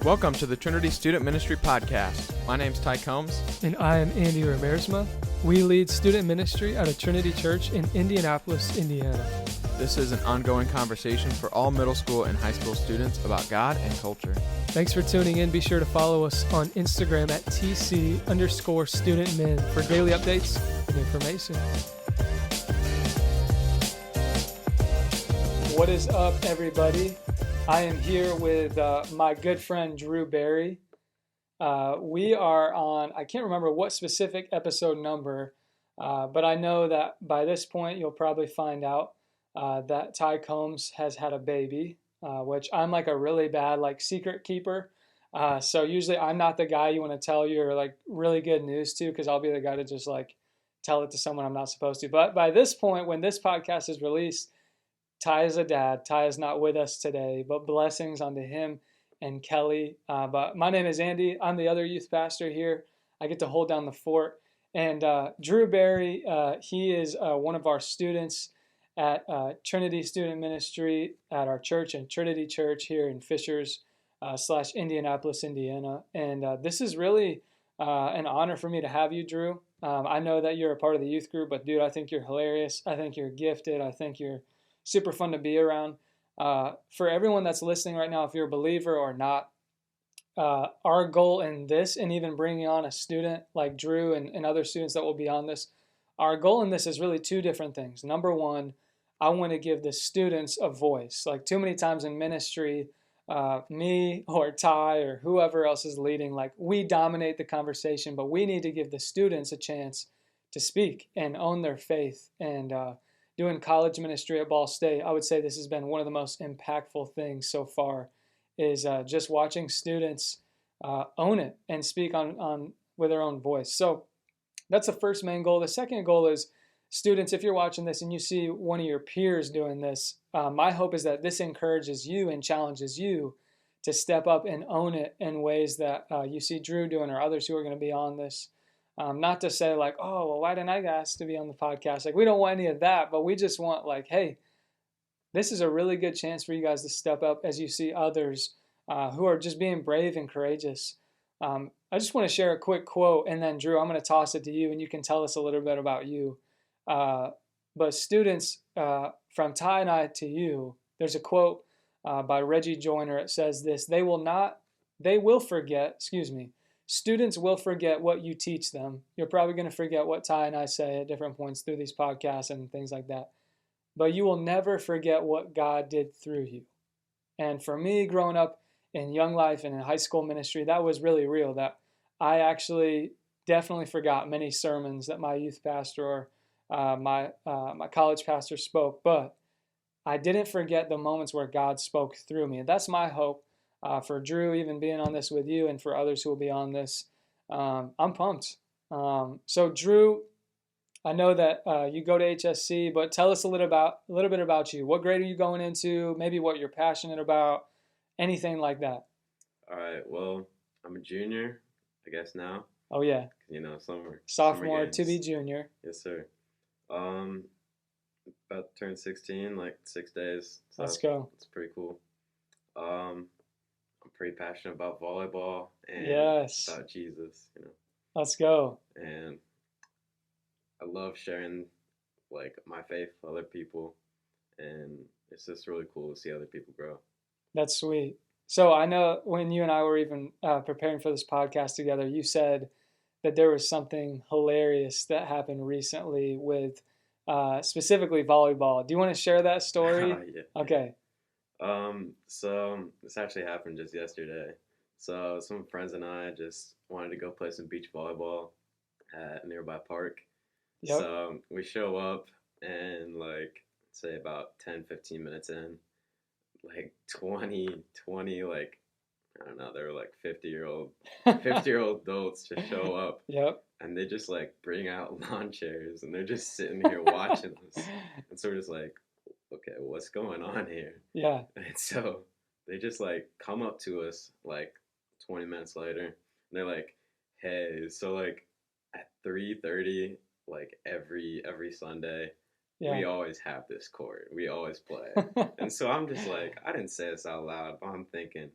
Welcome to the Trinity Student Ministry Podcast. My name's Ty Combs. And I am Andy Ramirezma. We lead student ministry at a Trinity Church in Indianapolis, Indiana. This is an ongoing conversation for all middle school and high school students about God and culture. Thanks for tuning in. Be sure to follow us on Instagram at TC_studentmen for daily updates and information. What is up, everybody? I am here with my good friend Drew Barry. We are on, I can't remember what specific episode number, but I know that by this point you'll probably find out that Ty Combs has had a baby, which I'm like a really bad secret keeper. So usually I'm not the guy you want to tell your really good news to, because I'll be the guy to just tell it to someone I'm not supposed to. But by this point, when this podcast is released, Ty is a dad. Ty is not with us today, but blessings onto him and Kelly. But my name is Andy. I'm the other youth pastor here. I get to hold down the fort. And Drew Barry, he is one of our students at Trinity Student Ministry at our church and Trinity Church here in Fishers / Indianapolis, Indiana. And this is really an honor for me to have you, Drew. I know that you're a part of the youth group, but dude, I think you're hilarious. I think you're gifted. I think you're super fun to be around. For everyone that's listening right now, if you're a believer or not, our goal in this, and even bringing on a student like Drew and other students that will be on this, our goal in this is really two different things. Number one, I want to give the students a voice. Too many times in ministry, me or Ty or whoever else is leading, we dominate the conversation, but we need to give the students a chance to speak and own their faith. And doing college ministry at Ball State, I would say this has been one of the most impactful things so far, is just watching students own it and speak on with their own voice. So that's the first main goal. The second goal is, students, if you're watching this and you see one of your peers doing this, my hope is that this encourages you and challenges you to step up and own it in ways that you see Drew doing or others who are going to be on this. Not to say oh, well, why didn't I get asked to be on the podcast? We don't want any of that, but we just want hey, this is a really good chance for you guys to step up as you see others who are just being brave and courageous. I just want to share a quick quote, and then Drew, I'm going to toss it to you, and you can tell us a little bit about you. But students, from Ty and I to you, there's a quote by Reggie Joyner. It says this: students will forget what you teach them. You're probably going to forget what Ty and I say at different points through these podcasts and things like that. But you will never forget what God did through you. And for me, growing up in young life and in high school ministry, that was really real. That I actually definitely forgot many sermons that my youth pastor or my college pastor spoke. But I didn't forget the moments where God spoke through me. And that's my hope. For Drew, even being on this with you, and for others who will be on this, I'm pumped. So Drew, I know that you go to HSC, but tell us a little bit about you. What grade are you going into? Maybe what you're passionate about, anything like that. All right. Well, I'm a junior, I guess now. Oh yeah. Sophomore to be junior. Yes, sir. About to turn 16, 6 days. So Let's go. It's pretty cool. I'm pretty passionate about volleyball and about Jesus, Let's go. And I love sharing my faith with other people, and it's just really cool to see other people grow. That's sweet. So I know when you and I were even preparing for this podcast together, you said that there was something hilarious that happened recently with specifically volleyball. Do you want to share that story? Yeah. Okay. So this actually happened just yesterday. So some friends and I just wanted to go play some beach volleyball at a nearby park. Yep. So we show up, and say about 10-15 minutes in, 20, I don't know, they were 50-year-old adults just show up. Yep. And they just bring out lawn chairs, and they're just sitting here watching us. And so we're just okay, what's going on here? Yeah. And so they just come up to us 20 minutes later, and they're hey, so at 3:30 every Sunday, we always have this court, we always play. And so I'm just I didn't say this out loud, but I'm thinking,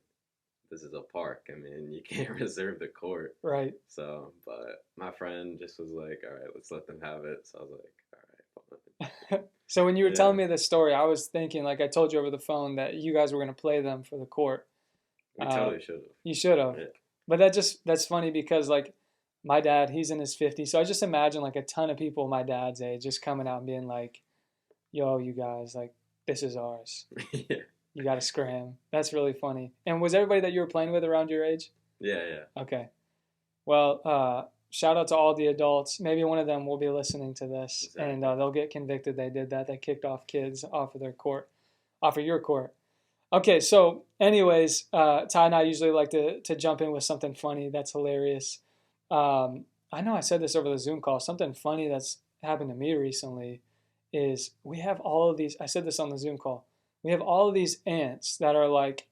this is a park. I mean, you can't reserve the court. Right. So, but my friend just was like, all right, let's let them have it. So I was like, all right, fine. So when you were Yeah, telling me this story, I was thinking, like I told you over the phone, that you guys were going to play them for the court. we totally should have. You should have. Yeah. But that's funny because like my dad, he's in his 50s. So I just imagine like a ton of people my dad's age just coming out and being like, yo, you guys, like, this is ours. Yeah. You got to scram. That's really funny. And was everybody that you were playing with around your age? Yeah, yeah. Okay. Well, shout out to all the adults. Maybe one of them will be listening to this, Exactly. and they'll get convicted. They did that. They kicked off kids off of their court, off of your court. Okay, so anyways, Ty and I usually like to jump in with something funny that's hilarious. I know I said this over the Zoom call. Something funny that's happened to me recently is we have all of these. I said this on the Zoom call. We have all of these ants that are like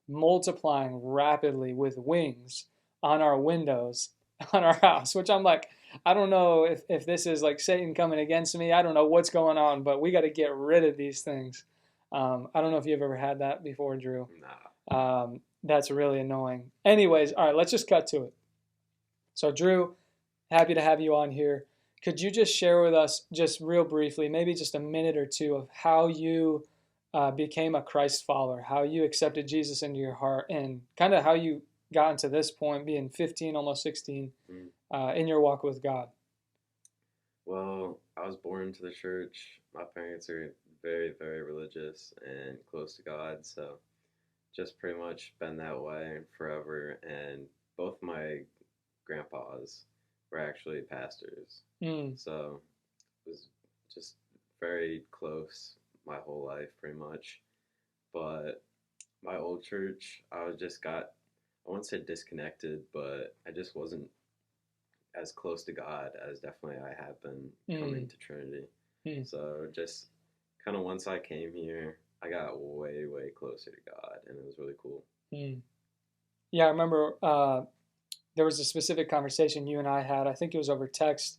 multiplying rapidly with wings on our windows on our house, which I'm like, I don't know if this is like Satan coming against me. I don't know what's going on, but we got to get rid of these things. I don't know if you've ever had that before, Drew. Nah. That's really annoying. Anyways, all right, let's just cut to it. So, Drew, happy to have you on here. Could you just share with us, just real briefly, maybe just a minute or two, of how you became a Christ follower, how you accepted Jesus into your heart, and kind of how you gotten to this point, being 15, almost 16, in your walk with God? Well, I was born into the church. My parents are very, very religious and close to God, so just pretty much been that way forever. And both my grandpas were actually pastors, so it was just very close my whole life, pretty much. But my old church, I wouldn't say disconnected, but I just wasn't as close to God as definitely I have been coming to Trinity. So just kind of once I came here, I got way, way closer to God, and it was really cool. Yeah, I remember there was a specific conversation you and I had. I think it was over text.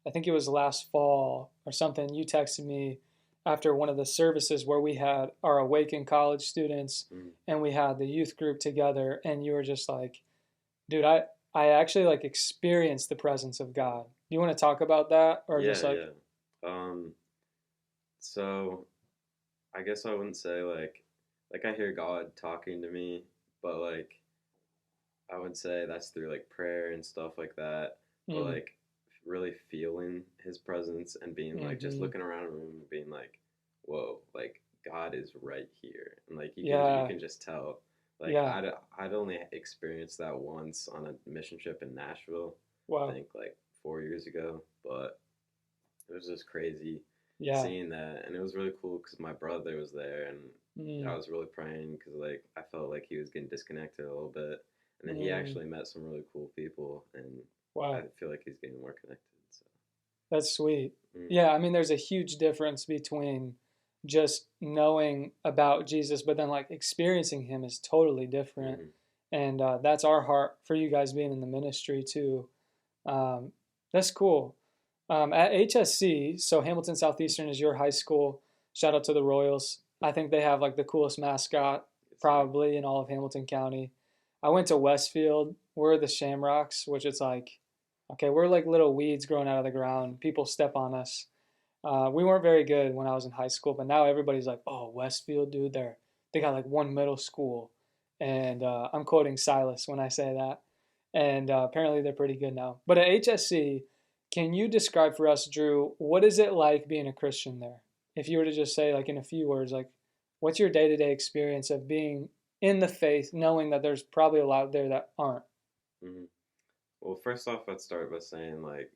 I think it was last fall or something. You texted me after one of the services where we had our Awaken college students and we had the youth group together, and you were just like, dude, I actually like experienced the presence of God. Do you want to talk about that? Or Yeah, just like, yeah. So I guess I wouldn't say like I hear God talking to me, but like I would say that's through like prayer and stuff like that. But like really feeling his presence and being like just looking around a room and being like, whoa, like God is right here. And like you can just tell. Like I'd only experienced that once on a mission trip in Nashville. wow. I think like 4 years ago, but it was just crazy seeing that, and it was really cool because my brother was there, and I was really praying because like I felt like he was getting disconnected a little bit, and then he actually met some really cool people, and I feel like he's getting more connected. So that's sweet. Yeah, I mean, there's a huge difference between just knowing about Jesus, but then like experiencing him is totally different. And that's our heart for you guys being in the ministry too. That's cool. At HSC, so Hamilton Southeastern is your high school. Shout out to the Royals. I think they have like the coolest mascot probably in all of Hamilton County. I went to Westfield. We're the Shamrocks, which it's like, okay, we're like little weeds growing out of the ground. People step on us. We weren't very good when I was in high school, but now everybody's like, oh, Westfield, dude, they got like one middle school. And I'm quoting Silas when I say that. And apparently they're pretty good now. But at HSC, can you describe for us, Drew, what is it like being a Christian there? If you were to just say like in a few words, like what's your day-to-day experience of being in the faith, knowing that there's probably a lot there that aren't? Well, first off, I'd start by saying like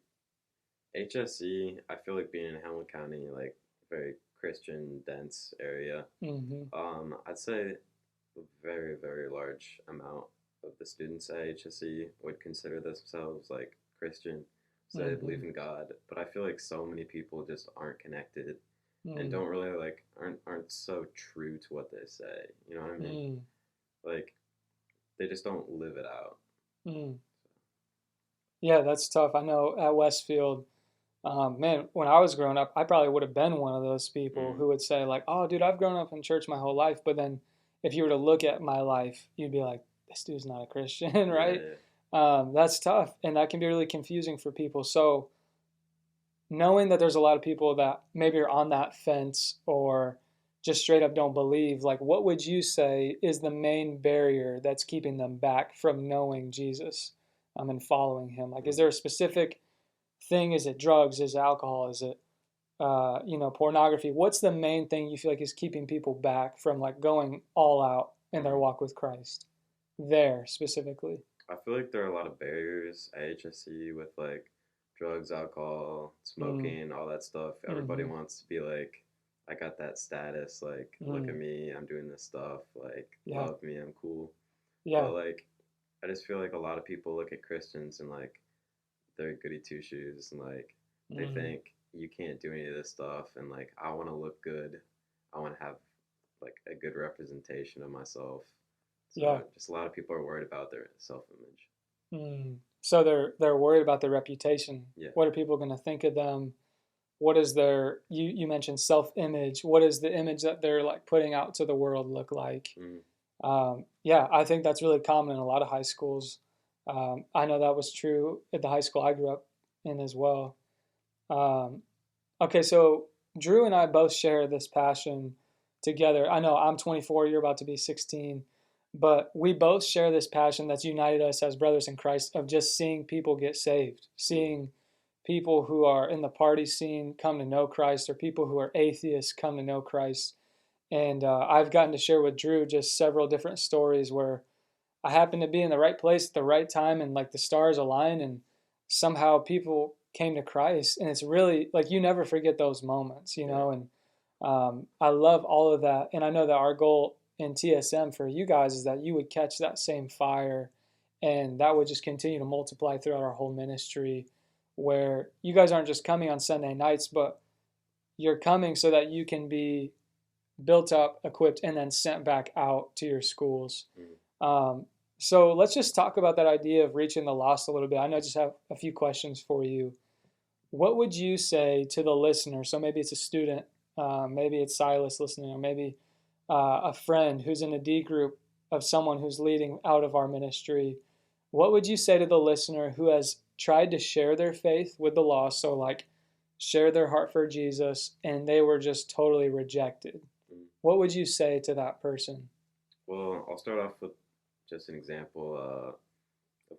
HSE, I feel like being in Hamilton County, like very Christian dense area. I'd say a very, very large amount of the students at HSE would consider themselves like Christian, so they believe in God. But I feel like so many people just aren't connected and don't really like aren't so true to what they say. You know what I mean? Like they just don't live it out. Yeah, that's tough. I know at Westfield, man, when I was growing up, I probably would have been one of those people who would say like, oh, dude, I've grown up in church my whole life. But then if you were to look at my life, you'd be like, this dude's not a Christian, right? Yeah. That's tough, and that can be really confusing for people. So knowing that there's a lot of people that maybe are on that fence or just straight up don't believe, like what would you say is the main barrier that's keeping them back from knowing Jesus and following him? Like, is there a specific thing? Is it drugs? Is it alcohol? Is it pornography? What's the main thing you feel like is keeping people back from like going all out in their walk with Christ there specifically? I feel like there are a lot of barriers at HSE with like drugs, alcohol, smoking, all that stuff. Everybody wants to be like, I got that status, like, look at me, I'm doing this stuff, like, love me, I'm cool. Yeah. But like, I just feel like a lot of people look at Christians and like, they're goody two shoes and like, they think you can't do any of this stuff. And like, I want to look good. I want to have like a good representation of myself. So just a lot of people are worried about their self-image. So they're worried about their reputation. Yeah. What are people going to think of them? What is their, you mentioned self-image. What is the image that they're like putting out to the world look like? I think that's really common in a lot of high schools. I know that was true at the high school I grew up in as well. Okay, so Drew and I both share this passion together. I know I'm 24, you're about to be 16. But we both share this passion that's united us as brothers in Christ of just seeing people get saved, seeing people who are in the party scene come to know Christ, or people who are atheists come to know Christ. And I've gotten to share with Drew just several different stories where I happened to be in the right place at the right time, and like the stars aligned, and somehow people came to Christ. And it's really like you never forget those moments, and I love all of that. And I know that our goal in TSM for you guys is that you would catch that same fire, and that would just continue to multiply throughout our whole ministry, where you guys aren't just coming on Sunday nights, but you're coming so that you can be built up, equipped, and then sent back out to your schools. So let's just talk about that idea of reaching the lost a little bit. I know I just have a few questions for you. What would you say to the listener? So maybe it's a student, maybe it's Silas listening, or maybe a friend who's in a D group of someone who's leading out of our ministry. What would you say to the listener who has tried to share their faith with the lost, so like share their heart for Jesus, and they were just totally rejected? What would you say to that person? Well, I'll start off with just an example of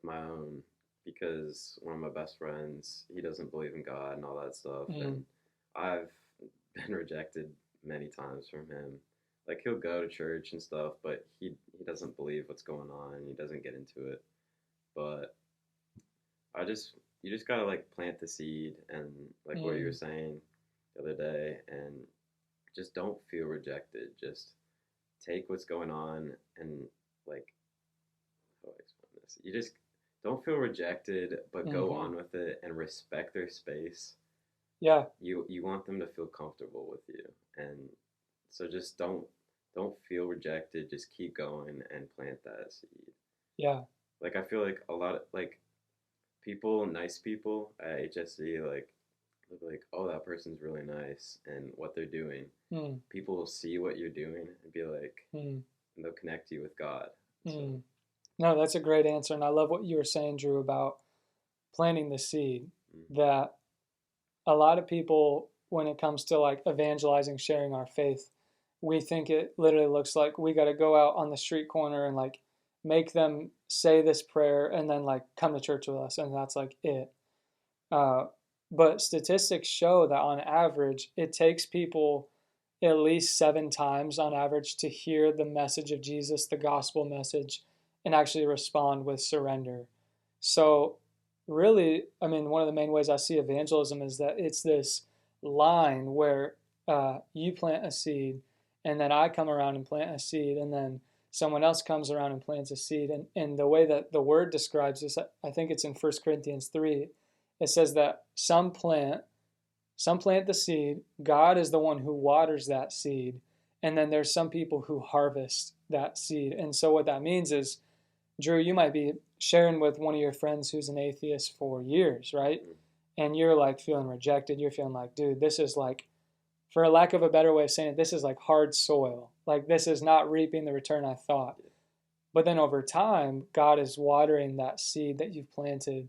my own, because one of my best friends, he doesn't believe in God and all that stuff, and I've been rejected many times from him. Like, he'll go to church and stuff, but he doesn't believe what's going on. He doesn't get into it. But you just gotta like plant the seed, and like what you were saying the other day, and just don't feel rejected. Just take what's going on, and like, how do I explain this? You just don't feel rejected, but go on with it and respect their space. Yeah. You want them to feel comfortable with you, and so just don't feel rejected. Just keep going and plant that seed. Yeah. Like, I feel like a lot of like people, nice people at HSE, like look like, oh, that person's really nice, and what they're doing. People will see what you're doing and be like, and they'll connect you with God. So. No, that's a great answer, and I love what you were saying, Drew, about planting the seed. That a lot of people, when it comes to like evangelizing, sharing our faith, we think it literally looks like we got to go out on the street corner and like make them say this prayer and then like come to church with us, and that's like it. But statistics show that on average, it takes people at least 7 times on average to hear the message of Jesus, the gospel message, and actually respond with surrender. So really, I mean, one of the main ways I see evangelism is that it's this line where you plant a seed, and then I come around and plant a seed, and then someone else comes around and plants a seed. And the way that the word describes this, I think it's in 1 Corinthians 3, it says that some plant the seed, God is the one who waters that seed, and then there's some people who harvest that seed. And so what that means is, Drew, you might be sharing with one of your friends who's an atheist for years, right? And you're like feeling rejected. You're feeling like, dude, this is like, for a lack of a better way of saying it, this is like hard soil. Like, this is not reaping the return I thought. But then over time, God is watering that seed that you've planted,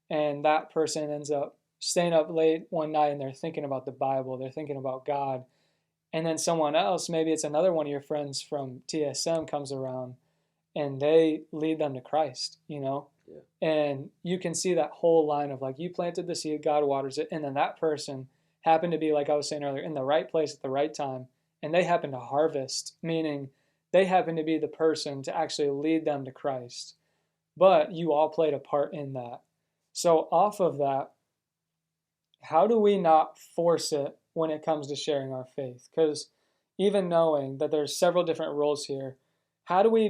and that person ends up staying up late one night and they're thinking about the Bible, they're thinking about God. And then someone else, maybe it's another one of your friends from TSM, comes around and they lead them to Christ, you know? Yeah. And you can see that whole line of like, you planted the seed, God waters it, and then that person happened to be, like I was saying earlier, in the right place at the right time, and they happen to harvest, meaning they happen to be the person to actually lead them to Christ. But you all played a part in that. So off of that, how do we not force it when it comes to sharing our faith? Because even knowing that there's several different roles here, how do we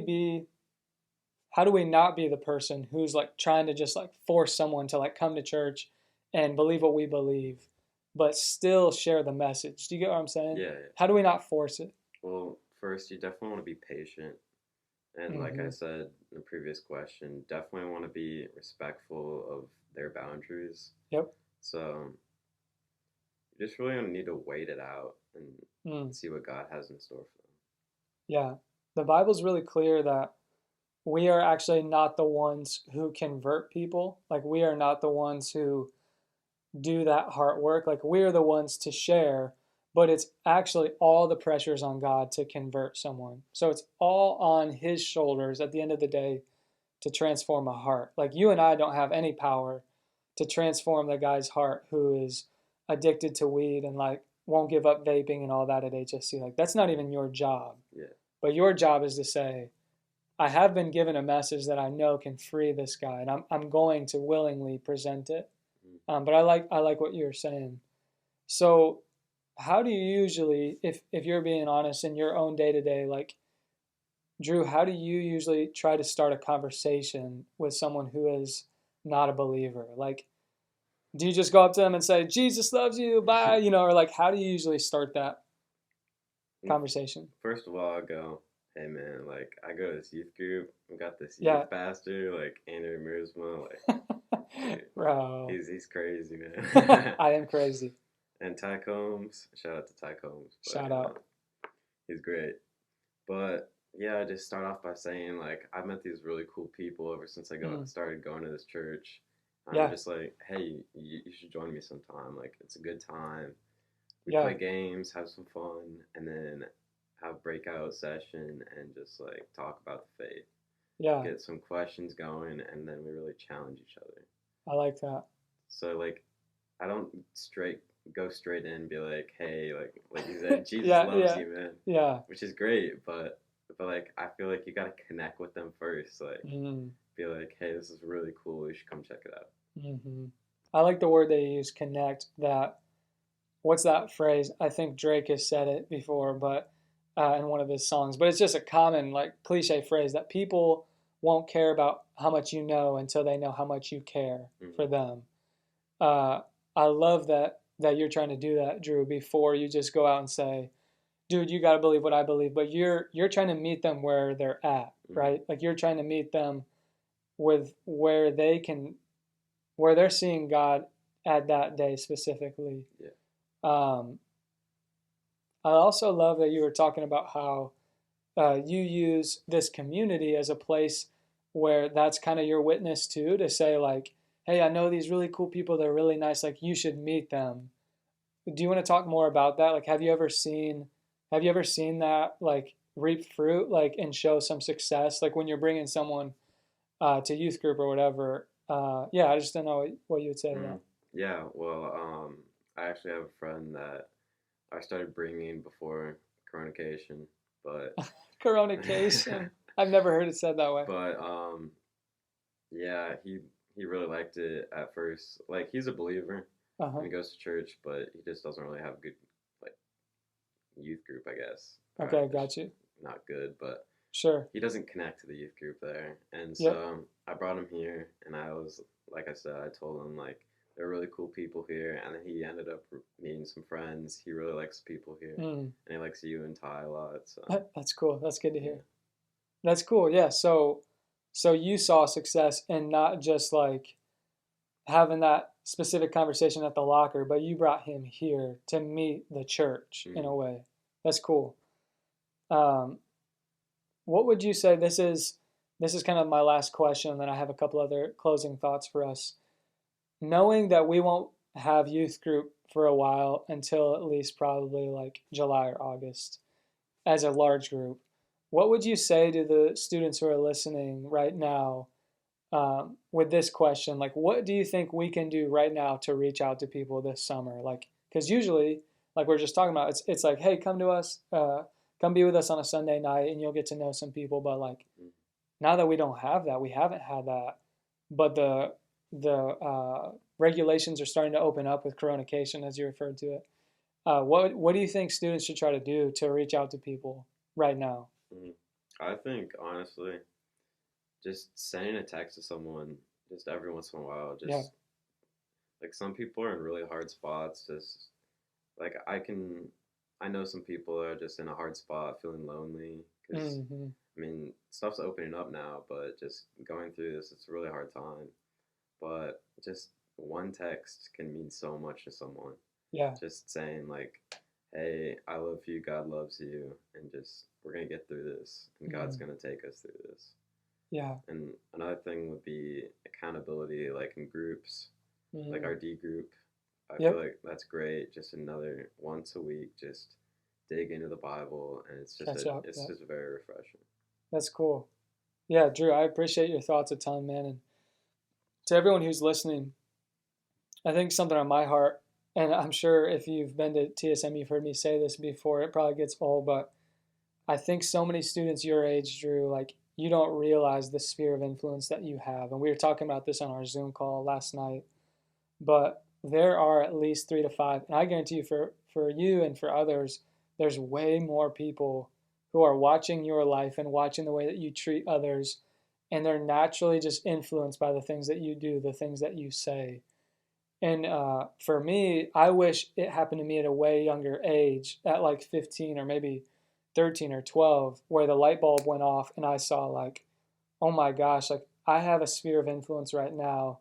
not be the person who's like trying to just like force someone to like come to church and believe what we believe, but still share the message? Do you get what I'm saying? Yeah. How do we not force it? Well, first, you definitely want to be patient. And like I said in the previous question, definitely want to be respectful of their boundaries. Yep. So you just really need to wait it out and see what God has in store for them. Yeah. The Bible's really clear that we are actually not the ones who convert people. Like, we are not the ones who do that heart work. Like, we are the ones to share, but it's actually all the pressures on God to convert someone. So it's all on his shoulders at the end of the day to transform a heart. Like, you and I don't have any power to transform the guy's heart who is addicted to weed and like won't give up vaping and all that at HSC. Like, that's not even your job. Yeah. But your job is to say, I have been given a message that I know can free this guy, and I'm going to willingly present it. But I like what you're saying. So how do you usually, if you're being honest in your own day-to-day, like, Drew, how do you usually try to start a conversation with someone who is not a believer? Like, do you just go up to them and say, Jesus loves you, bye, you know, or like, how do you usually start that conversation? First of all, I go, hey man, like, I go to this youth group. We got this Yeah. youth pastor, like Andrew Mearsma, like, Bro, he's crazy, man. I am crazy. And Ty Combs, shout out to Ty Combs. Shout out. He's great. But yeah, I just start off by saying, like, I've met these really cool people ever since I started going to this church. I'm just like, hey, you should join me sometime. Like, it's a good time. We play games, have some fun, and then have breakout session and just like talk about the faith. Yeah. Get some questions going, and then we really challenge each other. I like that. So like, I don't go straight in and be like, hey, like you said, Jesus Yeah, loves you, man. Yeah. Which is great, but like, I feel like you gotta connect with them first. Like, be like, hey, this is really cool. You should come check it out. I like the word they use, connect. What's that phrase? I think Drake has said it before, but in one of his songs. But it's just a common, like, cliche phrase that people won't care about how much you know until they know how much you care for them. I love that you're trying to do that, Drew, before you just go out and say, dude, you got to believe what I believe. But you're trying to meet them where they're at, right? Like, you're trying to meet them with where they're seeing God at that day specifically. Yeah. I also love that you were talking about how you use this community as a place where that's kind of your witness too, to say like, hey, I know these really cool people. They're really nice. Like, you should meet them. Do you want to talk more about that? Like, have you ever seen that like reap fruit, like, and show some success? Like, when you're bringing someone to youth group or whatever. Yeah, I just don't know what you would say to that. Yeah, well, I actually have a friend that I started bringing before Coronation, but Coronation. I've never heard it said that way. But yeah, he really liked it at first. Like, he's a believer and he goes to church, but he just doesn't really have a good like youth group, I guess. Okay, got you. Not good, but sure. He doesn't connect to the youth group there, and so I brought him here, and I was like I said, I told him like, they're really cool people here, and then he ended up meeting some friends. He really likes people here, and he likes you and Ty a lot. So that's cool. That's good to hear. That's cool. Yeah. So you saw success in not just like having that specific conversation at the locker, but you brought him here to meet the church in a way. That's cool. What would you say? This is this is kind of my last question, and then I have a couple other closing thoughts for us. Knowing that we won't have youth group for a while until at least probably like July or August as a large group, what would you say to the students who are listening right now with this question? Like, what do you think we can do right now to reach out to people this summer? Like, because usually, like we're just talking about, it's like, hey, come to us, come be with us on a Sunday night, and you'll get to know some people. But like, now that we don't have that, we haven't had that, but the regulations are starting to open up with Coronication, as you referred to it. What do you think students should try to do to reach out to people right now? I think honestly, just sending a text to someone just every once in a while, just like some people are in really hard spots. Just like I know some people are just in a hard spot, feeling lonely because I mean stuff's opening up now, but just going through this, it's a really hard time. But just one text can mean so much to someone. Yeah. Just saying like, hey, I love you, God loves you, and just we're gonna get through this, and God's gonna take us through this. Yeah. And another thing would be accountability, like in groups, like our D group. I feel like that's great. Just another once a week, just dig into the Bible, and it's just just very refreshing. That's cool. Yeah, Drew, I appreciate your thoughts a ton, man. And to everyone who's listening, I think something on my heart, and I'm sure if you've been to TSM, you've heard me say this before, it probably gets old, but I think so many students your age, Drew, like you don't realize the sphere of influence that you have. And we were talking about this on our Zoom call last night, but there are at least 3 to 5, and I guarantee you for you and for others, there's way more people who are watching your life and watching the way that you treat others, and they're naturally just influenced by the things that you do, the things that you say. And for me, I wish it happened to me at a way younger age, at like 15 or maybe 13 or 12, where the light bulb went off and I saw like, oh my gosh, like I have a sphere of influence right now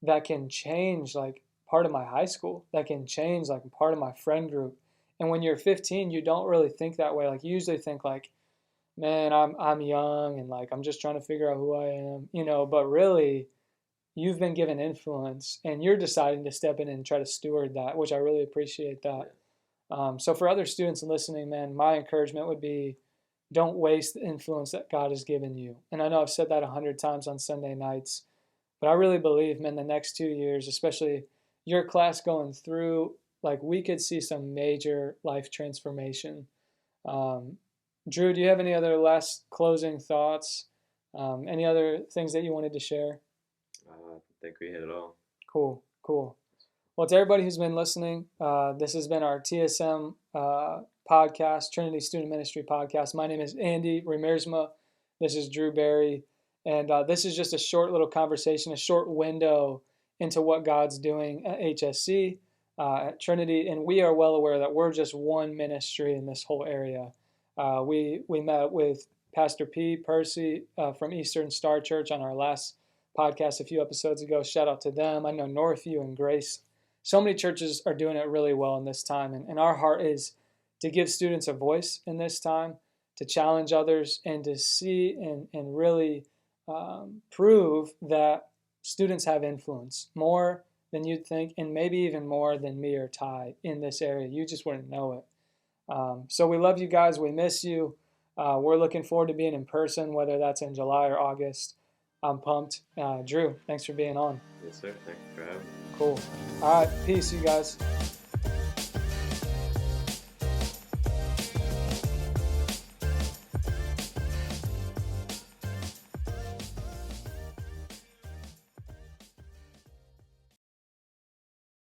that can change like part of my high school, that can change like part of my friend group. And when you're 15, you don't really think that way. Like you usually think like, man, I'm young and like I'm just trying to figure out who I am, you know, but really you've been given influence and you're deciding to step in and try to steward that, which I really appreciate that. So for other students listening, man, my encouragement would be don't waste the influence that God has given you. And I know I've said that 100 times on Sunday nights, but I really believe, man, the next 2 years, especially your class going through, like we could see some major life transformation. Drew, do you have any other last closing thoughts? Any other things that you wanted to share? I think we hit it all. Cool. Well, to everybody who's been listening, this has been our TSM podcast, Trinity Student Ministry podcast. My name is Andy Remersma. This is Drew Barry. And this is just a short little conversation, a short window into what God's doing at HSE, at Trinity. And we are well aware that we're just one ministry in this whole area. We met with Pastor P. Percy from Eastern Star Church on our last podcast a few episodes ago. Shout out to them. I know Northview and Grace. So many churches are doing it really well in this time. And our heart is to give students a voice in this time, to challenge others, and to see and really prove that students have influence more than you'd think, and maybe even more than me or Ty in this area. You just wouldn't know it. So we love you guys. We miss you. We're looking forward to being in person, whether that's in July or August. I'm pumped. Drew, thanks for being on. Yes, sir. Thank you for having me. Cool. All right. Peace, you guys.